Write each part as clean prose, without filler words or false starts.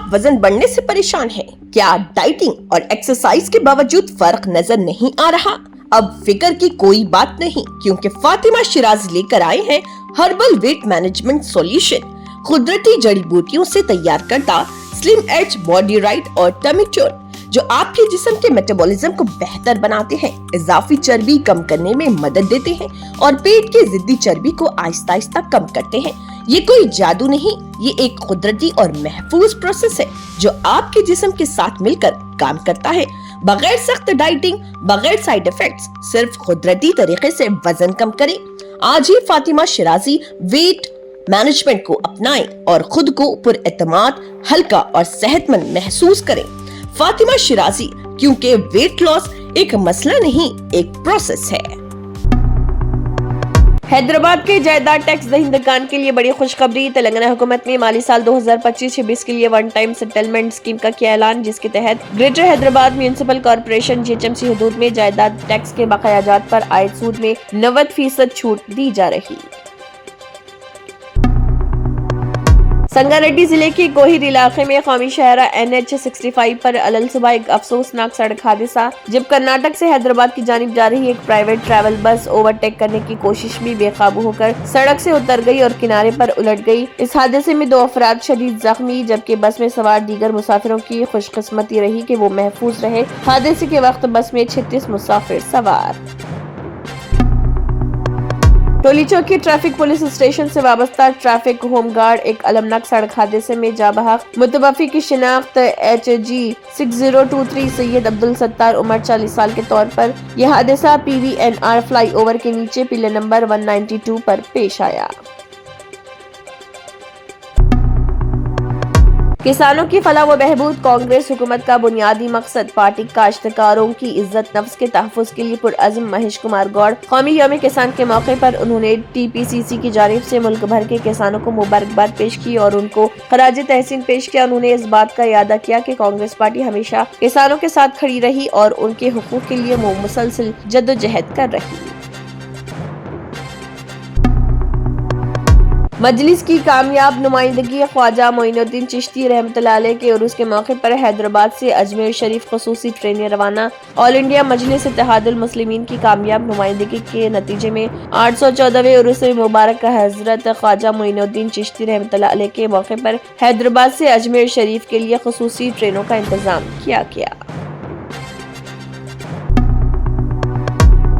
आप वजन बढ़ने से परेशान हैं? क्या डाइटिंग और एक्सरसाइज के बावजूद फर्क नजर नहीं आ रहा? अब फिक्र की कोई बात नहीं, क्योंकि फातिमा शिराजी लेकर आए हैं हर्बल वेट मैनेजमेंट सॉल्यूशन। कुदरती जड़ी बूटियों से तैयार करता स्लिम एज बॉडी राइट और टमी टोन, जो आपके जिस्म के मेटाबॉलिज्म को बेहतर बनाते हैं, इजाफी चर्बी कम करने में मदद देते हैं और पेट की जिद्दी चर्बी को आहिस्ता आहिस्ता कम करते हैं। ये कोई जादू नहीं, ये एक कुदरती और महफूज प्रोसेस है जो आपके जिस्म के साथ मिलकर काम करता है, बगैर सख्त डाइटिंग, बगैर साइड इफेक्ट्स, सिर्फ कुदरती तरीके से वजन कम करें। आज ही फातिमा शिराजी वेट मैनेजमेंट को अपनाएं और खुद को पुरएतमाद, हल्का और सेहतमंद महसूस करें। फातिमा शिराजी, क्योंकि वेट लॉस एक मसला नहीं, एक प्रोसेस है। हैदराबाद के जायदाद टैक्स दहिंदगान के लिए बड़ी खुशखबरी। तेलंगाना हुकूमत ने माली साल 2025-26 के लिए वन टाइम सेटलमेंट स्कीम का किया ऐलान, जिसके तहत greater Hyderabad municipal corporation GHMC हदूद में जायदाद टैक्स के बकायाजात पर आयद सूद में 90% छूट दी जा रही। संगारेड्डी जिले के कोहिर इलाके में कौमी शहरा NH 65 पर अलल सुबह एक अफसोसनाक सड़क हादसा, जब कर्नाटक से हैदराबाद की जानिब जा रही एक प्राइवेट ट्रैवल बस ओवरटेक करने की कोशिश में बेकाबू होकर सड़क से उतर गई और किनारे पर उलट गई। इस हादसे में 2 अफराद शदीद जख्मी, जबकि बस में सवार दीगर मुसाफिरों की खुशकिस्मती रही कि वो महफूज रहे। हादसे के वक्त बस में 36 मुसाफिर सवार। टोली चौकी ट्रैफिक पुलिस स्टेशन से वाबस्ता ट्रैफिक होमगार्ड एक अलमनाक सड़क हादसे में जा बहक। मुतवफ़ी की शिनाख्त HG 6023 सैयद अब्दुल सत्तार उम्र 40 साल के तौर पर यह हादसा PVNR फ्लाई ओवर के नीचे पिलर नंबर 192 पर पेश आया। किसानों की फलाह व बहबूद कांग्रेस हुकूमत का बुनियादी मकसद। पार्टी काश्तकारों की इज्जत नफ्स के तहफ़्फ़ुज़ के लिए पुरअज़्म महेश कुमार गौड़। कौमी यौम किसान के मौके पर उन्होंने TPCC की जानिब से मुल्क भर के किसानों को मुबारकबाद पेश की और उनको खराज तहसीन पेश किया। उन्होंने इस बात का इयादा किया कि कांग्रेस पार्टी हमेशा किसानों के साथ खड़ी रही और उनके हुकूक के लिए मुसलसल जद्दोजहद कर रही। मजलिस की कामयाब नुमाइंदगी। ख्वाजा मोइनुद्दीन चिश्ती रहमतुल्लाह अलैह के उर्स के मौके पर हैदराबाद से अजमेर शरीफ खसूसी ट्रेनें रवाना। ऑल इंडिया मजलिस इत्तेहादुल मुस्लिमीन की कामयाब नुमाइंदगी के नतीजे में 814वें उर्स मुबारक हजरत ख्वाजा मोइनुद्दीन चिश्ती रहमतुल्लाह अलैह के मौके पर हैदराबाद से अजमेर शरीफ के लिए खसूसी ट्रेनों का इंतजाम किया गया।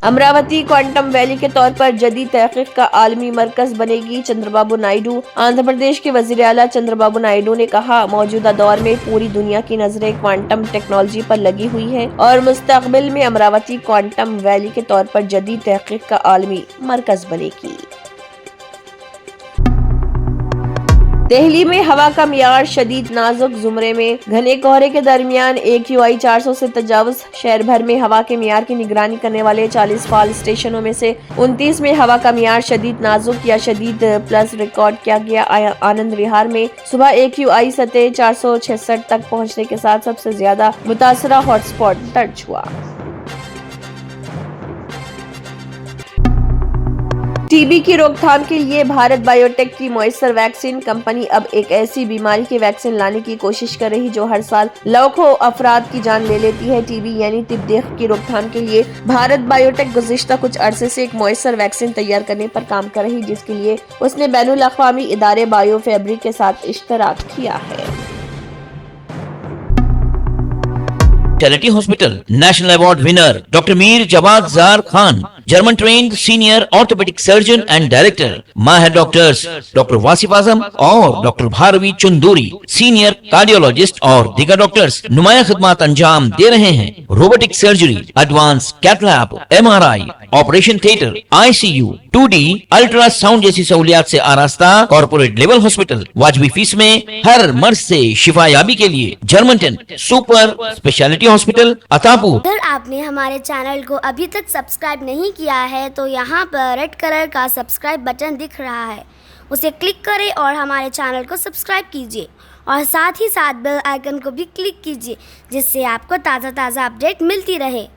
अमरावती क्वांटम वैली के तौर पर जदीद तहकीक का आलमी मरकज बनेगी। चंद्रबाबू नायडू। आंध्र प्रदेश के वजीर आला चंद्रबाबू नायडू ने कहा, मौजूदा दौर में पूरी दुनिया की नजरें क्वांटम टेक्नोलॉजी पर लगी हुई हैं और मुस्तकबिल में अमरावती क्वांटम वैली के तौर पर जदीद तहकीक का आलमी मरकज बनेगी। दिल्ली में हवा का मियार शदीद नाजुक। जुमरे में घने कोहरे के दरमियान AQI 400 से तजावुज। शहर भर में हवा के मियार की निगरानी करने वाले 40 फाल स्टेशनों में से 29 में हवा का मियार शदीद नाजुक या शदीद प्लस रिकॉर्ड किया गया। आनंद विहार में सुबह AQI सतह 466 तक पहुंचने के साथ सबसे ज्यादा मुतासरा हॉटस्पॉट दर्ज हुआ। TB की रोकथाम के लिए भारत बायोटेक की मुयस्सर वैक्सीन। कंपनी अब एक ऐसी बीमारी की वैक्सीन लाने की कोशिश कर रही जो हर साल लाखों अफराद की जान ले लेती है। TB यानी तिब्बेख की रोकथाम के लिए भारत बायोटेक गुज़िश्ता कुछ अरसे से एक मुयस्सर वैक्सीन तैयार करने पर काम कर रही, जिसके लिए उसने बैनुल अक़वामी इदारे बायोफैब्रिक के साथ इश्तराक किया है। Specialty hospital national award winner doctor Mir Jawad Jar Khan, German trained senior orthopaedic surgeon and director. माहिर डॉक्टर्स डॉक्टर वासिफ आजम और doctor Bharvi Chanduri, senior cardiologist और दीगर डॉक्टर्स नुमाया खिदमत अंजाम दे रहे हैं। Robotic surgery, advance cath lab, MRI, operation theatre, ICU, 2D ultrasound जैसी सहूलियात से आरास्ता कॉर्पोरेट लेवल हॉस्पिटल। वाजबी फीस में हर मर्ज से शिफायाबी के लिए German ten super speciality hospital Attapur. अगर आपने हमारे चैनल को अभी तक सब्सक्राइब नहीं किया है तो यहाँ पर रेड कलर का सब्सक्राइब बटन दिख रहा है, उसे क्लिक करें और हमारे चैनल को सब्सक्राइब कीजिए और साथ ही साथ बेल आइकन को भी क्लिक कीजिए, जिससे आपको ताज़ा अपडेट मिलती रहे।